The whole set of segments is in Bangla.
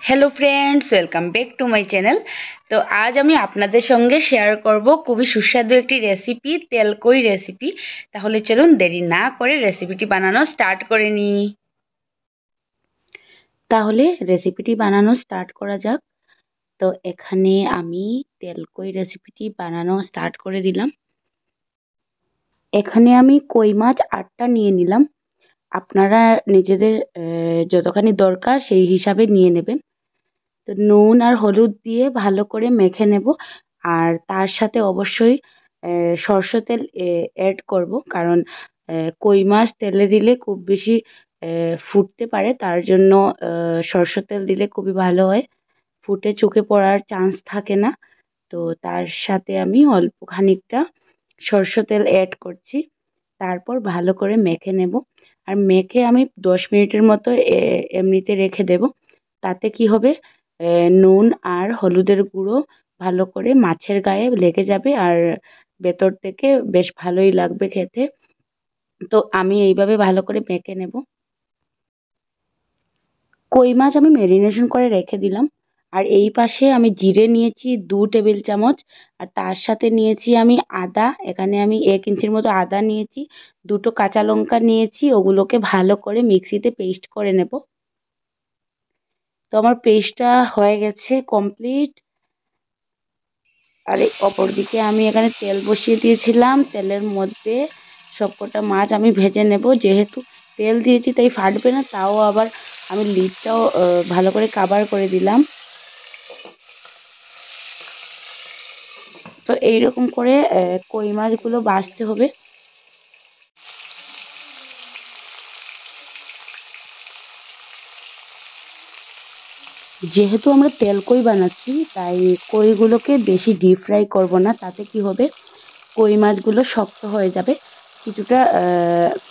Hello friends, welcome back to my channel. তো আজ আমি আপনাদের সঙ্গে শেয়ার করব খুবই সুস্বাদু একটি রেসিপি, তেলকই রেসিপি। তাহলে চলুন দেরি না করে রেসিপিটি বানানো স্টার্ট করে নিই। তাহলে রেসিপিটি বানানো স্টার্ট করা যাক। তো এখানে আমি তেলকই রেসিপিটি বানানো স্টার্ট করে দিলাম। এখানে আমি কই মাছ 8টা নিয়ে নিলাম। আপনারা নিজেদের যতখানি দরকার সেই হিসাবে নিয়ে নেবেন। তো নুন আর হলুদ দিয়ে ভালো করে মেখে নেব। আর তার সাথে অবশ্যই সরষের তেল অ্যাড করব, কারণ কই মাছ তেলে দিলে খুব বেশি ফুটতে পারে। তার জন্য সরষের তেল দিলে খুবই ভালো হয়, ফুটে চুকে পড়ার চান্স থাকে না। তো তার সাথে আমি অল্প খানিকটা সরষের তেল অ্যাড করছি। তারপর ভালো করে মেখে নেব। আর মেখে আমি 10 মিনিটের মতো এমনিতে রেখে দেব। তাতে কি হবে, নুন আর হলুদের গুঁড়ো ভালো করে মাছের গায়ে লেগে যাবে, আর ভেতর থেকে বেশ ভালোই লাগবে খেতে। তো আমি এইভাবে ভালো করে মেখে নেব। কই মাছ আমি ম্যারিনেশন করে রেখে দিলাম। আর এই পাশে আমি জিরে নিয়েছি 2 টেবিল চামচ। আর তার সাথে নিয়েছি আমি আদা, এখানে আমি 1 ইঞ্চির মতো আদা নিয়েছি। 2টো কাঁচা লঙ্কা নিয়েছি, ওগুলোকে ভালো করে মিক্সিতে পেস্ট করে নেব। তো আমার পেস্টটা হয়ে গেছে কমপ্লিট। আর অপরদিকে আমি এখানে তেল বসিয়ে দিয়েছিলাম। তেলের মধ্যে সবকটা মাছ আমি ভেজে নেব। যেহেতু তেল দিয়েছি তাই ফাটবে না, তাও আবার আমি লিডটাও ভালো করে কভার করে দিলাম। তো এইরকম করে কই মাছগুলো ভাজতে হবে। যেহেতু আমরা তেল কই বানাচ্ছি, তাই কইগুলোকে বেশি ডিপ ফ্রাই করব না। তাতে কি হবে, কই মাছগুলো শক্ত হয়ে যাবে। কিছুটা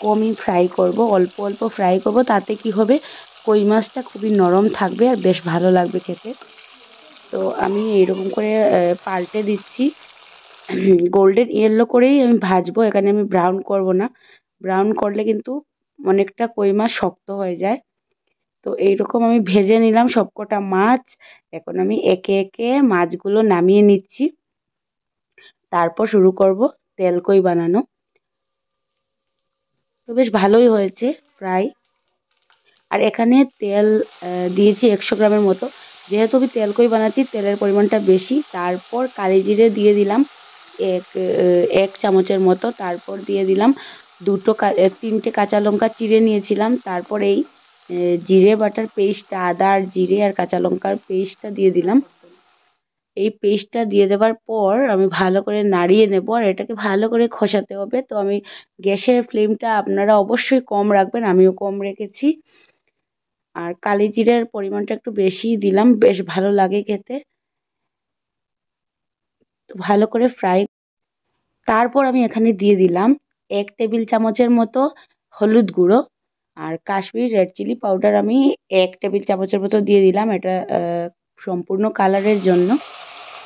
কমই ফ্রাই করব, অল্প অল্প ফ্রাই করব। তাতে কি হবে, কই মাছটা খুবই নরম থাকবে আর বেশ ভালো লাগবে খেতে। তো আমি এইরকম করে পাল্টে দিচ্ছি। গোল্ডেন ইয়েলো করেই আমি ভাজবো, এখানে আমি ব্রাউন করব না। ব্রাউন করলে কিন্তু অনেকটা কই মাছ শক্ত হয়ে যায়। তো এইরকম আমি ভেজে নিলাম সবকটা মাছ। এখন আমি একে একে মাছগুলো নামিয়ে নিচ্ছি। তারপর শুরু করব তেলকই বানানো। তো বেশ ভালোই হয়েছে প্রায়। আর এখানে তেল দিয়েছি 100 গ্রামের মতো। যেহেতু আমি তেলকই বানাচ্ছি, তেলের পরিমাণটা বেশি। তারপর কালি জিরে দিয়ে দিলাম এক 1 চামচের মতো। তারপর দিয়ে দিলাম 3টে কাঁচা লঙ্কা চিড়ে নিয়েছিলাম। তারপর এই জিরে বাটার পেস্টটা, আদা আর জিরে আর কাঁচা লঙ্কার পেস্টটা দিয়ে দিলাম। এই পেস্টটা দিয়ে দেওয়ার পর আমি ভালো করে নাড়িয়ে নেব। আর এটাকে ভালো করে কষাতে হবে। তো আমি গ্যাসের ফ্লেমটা আপনারা অবশ্যই কম রাখবেন, আমিও কম রেখেছি। আর কালি জিরের পরিমাণটা একটু বেশিই দিলাম, বেশ ভালো লাগে খেতে। তো ভালো করে ফ্রাই। তারপর আমি এখানে দিয়ে দিলাম 1 টেবিল চামচের মতো হলুদ গুঁড়ো। আর কাশ্মীরি রেড চিলি পাউডার আমি 1 টেবিল চামচের মতো দিয়ে দিলাম, এটা সম্পূর্ণ কালারের জন্য।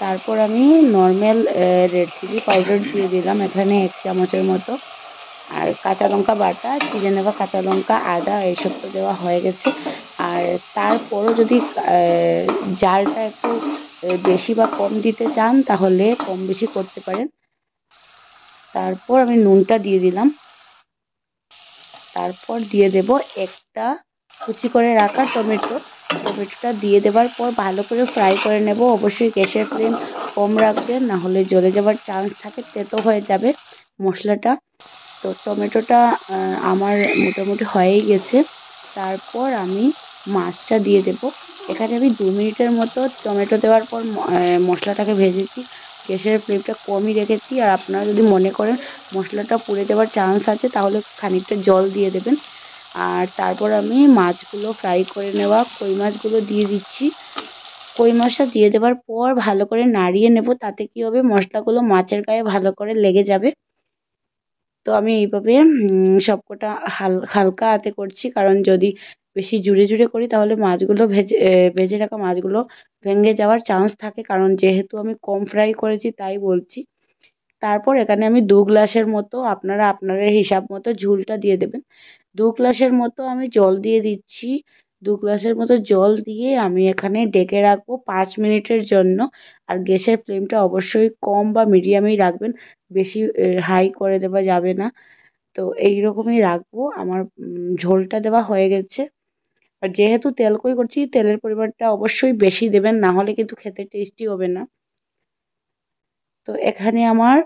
তারপর আমি নর্মাল রেড চিলি পাউডার দিয়ে দিলাম এখানে 1 চামচের মতো। আর কাঁচা লঙ্কা বাটা, চিড়ে নেওয়া কাঁচা লঙ্কা, আদা, এইসব তো দেওয়া হয়ে গেছে। আর তারপরও যদি জালটা একটু বেশি বা কম দিতে চান, তাহলে কম বেশি করতে পারেন। তারপর আমি নুনটা দিয়ে দিলাম। তারপর দিয়ে দেব একটা কুচি করে রাখা টমেটো। টমেটোটা দিয়ে দেওয়ার পর ভালো করে ফ্রাই করে নেব। অবশ্যই গ্যাসের ফ্লেম কম রাখবেন, না হলে জ্বলে যাওয়ার চান্স থাকে, তেতো হয়ে যাবে মশলাটা। তো টমেটোটা আমার মোটামুটি হয়েই গেছে। তারপর আমি মাছটা দিয়ে দেব। এখানে আমি 2 মিনিটের মতো টমেটো দেওয়ার পর মশলাটাকে ভেজেছি। গ্যাসের ফ্লেমটা কমই রেখেছি। আর আপনারা যদি মনে করেন মশলাটা পুড়ে যাওয়ার চান্স আছে, তাহলে খানিকটা জল দিয়ে দেবেন। আর তারপর আমি মাছগুলো, ফ্রাই করে নেওয়া কই মাছগুলো দিয়ে দিচ্ছি। কই মাছটা দিয়ে দেওয়ার পর ভালো করে নাড়িয়ে নেব। তাতে কি হবে, মশলাগুলো মাছের গায়ে ভালো করে লেগে যাবে। তো আমি এইভাবে সবকটা হালকা হাতে করছি, কারণ যদি বেশি জুড়ে জুড়ে করি তাহলে মাছগুলো ভেজে রাখা মাছগুলো ভেঙে যাওয়ার চান্স থাকে, কারণ যেহেতু আমি কম ফ্রাই করেছি তাই বলছি। তারপর এখানে আমি 2 গ্লাসের মতো, আপনারা আপনাদের হিসাব মতো ঝুলটা দিয়ে দেবেন। 2 গ্লাসের মতো আমি জল দিয়ে দিচ্ছি। 2 গ্লাসের মতো জল দিয়ে আমি এখানে ডেকে রাখবো 5 মিনিটের জন্য। আর গ্যাসের ফ্লেমটা অবশ্যই কম বা মিডিয়ামেই রাখবেন, বেশি হাই করে দেওয়া যাবে না। তো এইরকমই রাখবো। আমার ঝোলটা দেওয়া হয়ে গেছে। আর যেহেতু তেল কই করছি, তেলের পরিমাণটা অবশ্যই বেশি দেবেন, না হলে কিন্তু খেতে টেস্টি হবে না। তো এখানে আমার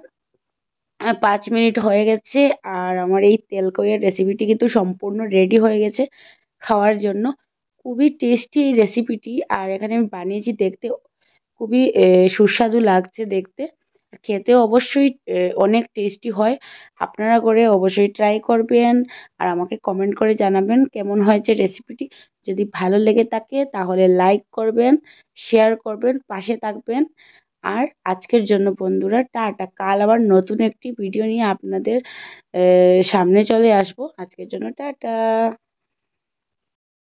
5 মিনিট হয়ে গেছে আর আমার এই তেলকইয়ের রেসিপিটি কিন্তু সম্পূর্ণ রেডি হয়ে গেছে খাওয়ার জন্য। খুবই টেস্টি এই রেসিপিটি, আর এখানে আমি বানিয়েছি, দেখতে খুবই সুস্বাদু লাগছে দেখতে। খেতেও অবশ্যই অনেক টেস্টি হয়। আপনারা করে অবশ্যই ট্রাই করবেন আর আমাকে কমেন্ট করে জানাবেন কেমন হয়েছে রেসিপিটি। যদি ভালো লেগে থাকে তাহলে লাইক করবেন, শেয়ার করবেন, পাশে থাকবেন। আর আজকের জন্য বন্ধুরা টাটা। কাল আবার নতুন একটি ভিডিও নিয়ে আপনাদের সামনে চলে আসবো। আজকের জন্য টাটা।